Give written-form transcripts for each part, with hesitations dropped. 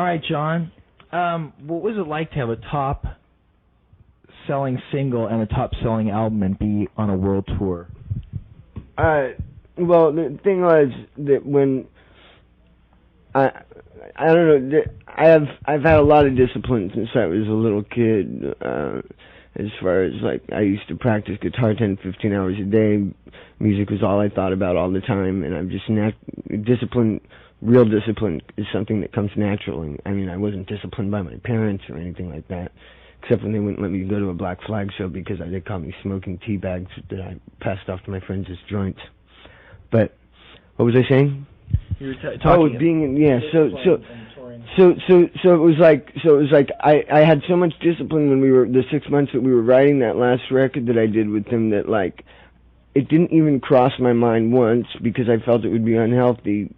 right, John. What was it like to have a top-selling single and a top-selling album and be on a world tour? Well, the thing was that when I don't know, I've had a lot of discipline since I was a little kid. As far as, like, I used to practice guitar 10, 15 hours a day. Music was all I thought about all the time, and I'm just discipline. Real discipline is something that comes naturally. I mean, I wasn't disciplined by my parents or anything like that, except when they wouldn't let me go to a Black Flag show because they caught me smoking tea bags that I passed off to my friends as joints. But what was I saying? You were talking. Oh, being So it was like I had so much discipline when we were the 6 months that we were writing that last record that I did with them that, like, it didn't even cross my mind once because I felt it would be unhealthy.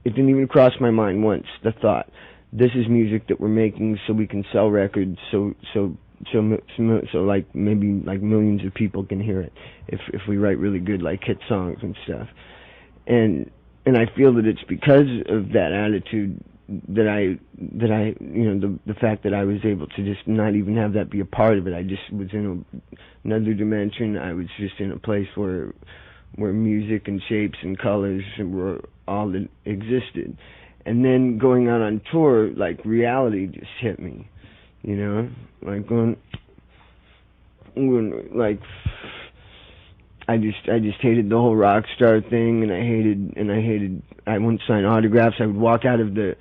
It didn't even cross my mind once, the thought, this is music that we're making so we can sell records, so like maybe like millions of people can hear it if we write really good, like, hit songs and stuff. And I feel that it's because of that attitude that I the fact that I was able to just not even have that be a part of it. I just was in another dimension. I was just in a place where music and shapes and colors were all that existed. And then going out on tour, like, reality just hit me, like like I just hated the whole rock star thing, and I I wouldn't sign autographs. I would walk out of the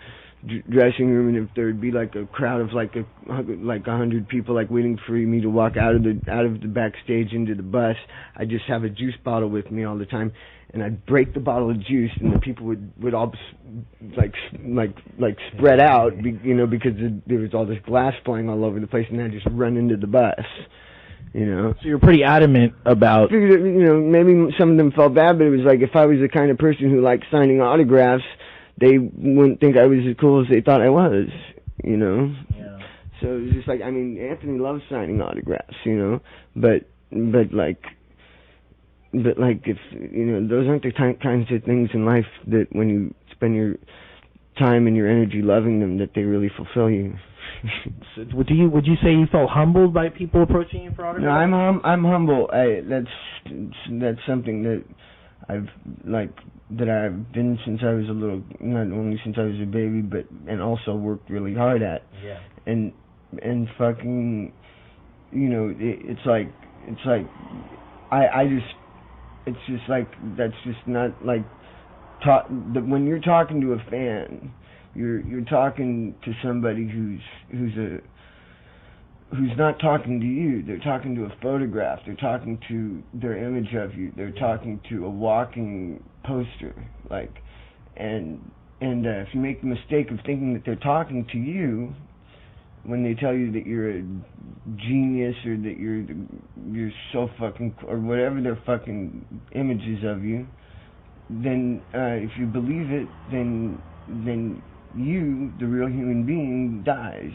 dressing room, and if there would be like a crowd of like 100 people like waiting for me to walk out of the backstage into the bus, I'd just have a juice bottle with me all the time, and I'd break the bottle of juice, and the people would all like spread out, because there was all this glass flying all over the place, and I'd just run into the bus. So you're pretty adamant about... Maybe some of them felt bad, but it was like if I was the kind of person who liked signing autographs, they wouldn't think I was as cool as they thought I was, Yeah. So it was just like, I mean, Anthony loves signing autographs, but like if, those aren't the kinds of things in life that when you spend your time and your energy loving them, that they really fulfill you. So would you say you felt humbled by people approaching you for autographs? No, I'm humble. That's something that I've been since I was a little, not only since I was a baby, and also worked really hard at. Yeah. And fucking, it's like it's just like, that's just not like when you're talking to a fan. You're talking to somebody who's not talking to you. They're talking to a photograph. They're talking to their image of you. They're talking to a walking poster. And if you make the mistake of thinking that they're talking to you when they tell you that you're a genius or that you're so fucking, or whatever their fucking images of you, then if you believe it, then you, the real human being, dies.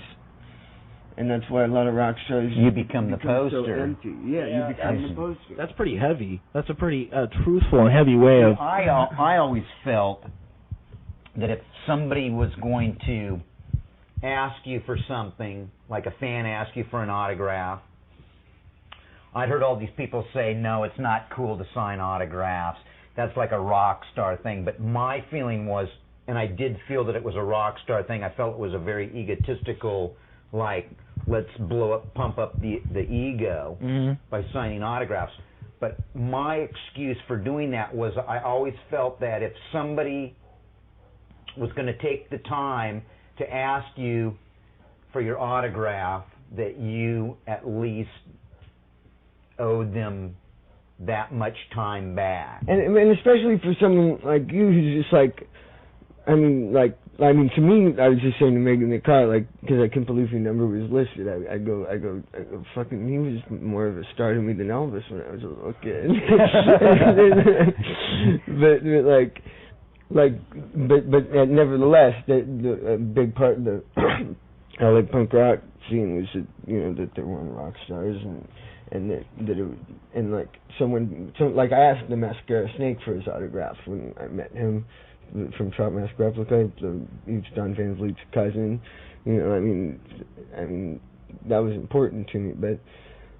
And that's why a lot of rock stars become the poster. So empty. Yeah, you become the poster. That's pretty heavy. That's a pretty truthful and heavy way of... I always felt that if somebody was going to ask you for something, like a fan asked you for an autograph, I'd heard all these people say, no, it's not cool to sign autographs. That's like a rock star thing. But my feeling was, and I did feel that it was a rock star thing. I felt it was a very egotistical, like, let's pump up the ego by signing autographs. But my excuse for doing that was I always felt that if somebody was going to take the time to ask you for your autograph, that you at least owed them that much time back. And especially for someone like you who's just like, to me, I was just saying to Megan in the car, because I couldn't believe your number was listed. I go, fucking, he was more of a star to me than Elvis when I was a little kid. but nevertheless, the big part of the LA punk rock scene was that there weren't rock stars, and that it was, and like I asked the Mascara Snake for his autograph when I met him. from Trout Mask Replica. He's Don Van Vliet's cousin. You know, I mean, that was important to me.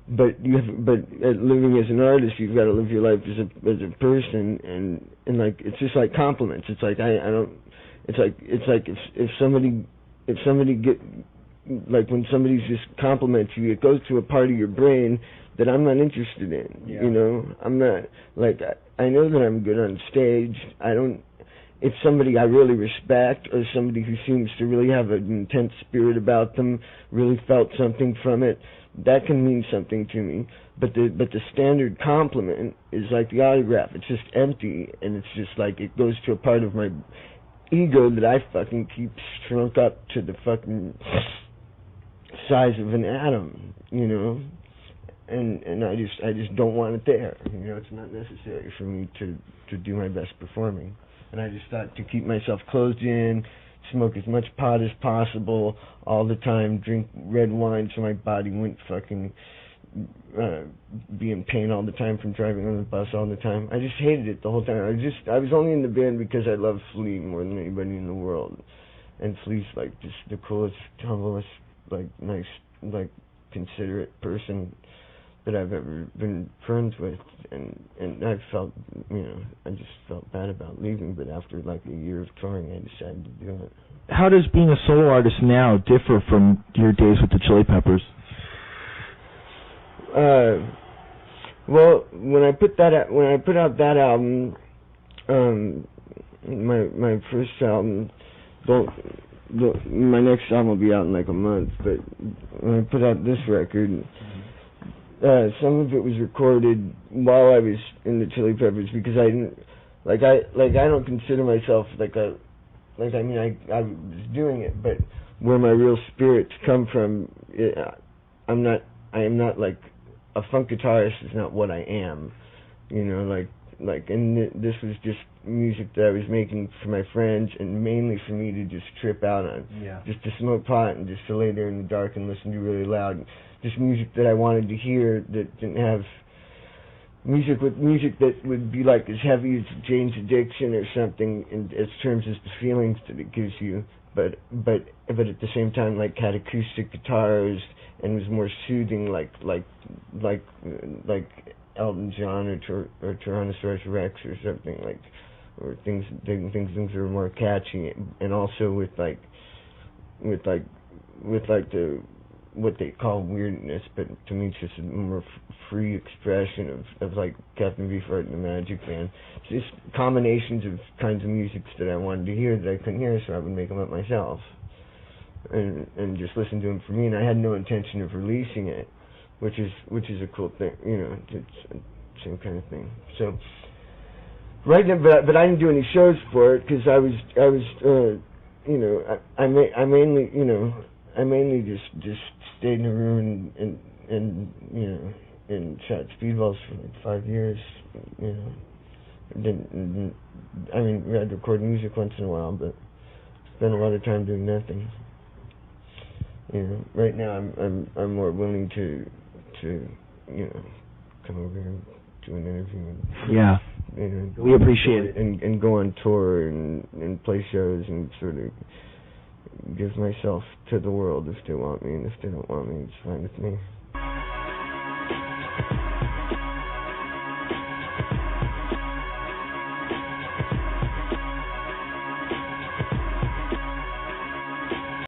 But living as an artist, you've got to live your life as a person, and like it's just like compliments. It's like I don't. It's like if somebody when somebody just compliments you, it goes to a part of your brain that I'm not interested in. Yeah. You know, I'm not like I know that I'm good on stage. If somebody I really respect, or somebody who seems to really have an intense spirit about them, really felt something from it, that can mean something to me. But the standard compliment is like the autograph. It's just empty, and it's just like it goes to a part of my ego that I fucking keep shrunk up to the fucking size of an atom, you know. And I just don't want it there. You know, it's not necessary for me to do my best performing. And I just thought to keep myself closed in, smoke as much pot as possible all the time, drink red wine so my body wouldn't fucking be in pain all the time from driving on the bus all the time. I just hated it the whole time. I was only in the band because I love Flea more than anybody in the world. And Flea's like just the coolest, humblest, like nice, like considerate person that I've ever been friends with, and I felt, you know, I just felt bad about leaving, but after like a year of touring, I decided to do it. How does being a solo artist now differ from your days with the Chili Peppers? Well, when I put out that album, my first album, my next album will be out in like a month, but when I put out this record, some of it was recorded while I was in the Chili Peppers, because I didn't I don't consider myself I was doing it, but where my real spirits come from, I am not like a funk guitarist is not what I am, you know, and this was just music that I was making for my friends, and mainly for me to just trip out on, just to smoke pot and just to lay there in the dark and listen to really loud. Just music that I wanted to hear that didn't have music that would be like as heavy as Jane's Addiction or something in as terms as the feelings that it gives you, but at the same time like had acoustic guitars and was more soothing, like Elton John or Tyrannosaurus Rex or something, like, or things that are more catchy, and also with the what they call weirdness, but to me it's just a more free expression of like Captain Beefheart and the Magic Band. It's just combinations of kinds of music that I wanted to hear that I couldn't hear, so I would make them up myself and just listen to them for me. And I had no intention of releasing it, which is a cool thing, you know. It's the same kind of thing. So right now, but I didn't do any shows for it because I was you know, I mainly just stayed in a room and you know, and shot speedballs for like 5 years, you know. I'd record music once in a while, but spent a lot of time doing nothing. You know, right now I'm more willing to you know, come over here and do an interview and you know, we appreciate it and go on tour and play shows and sort of give myself to the world if they want me, and if they don't want me, it's fine with me.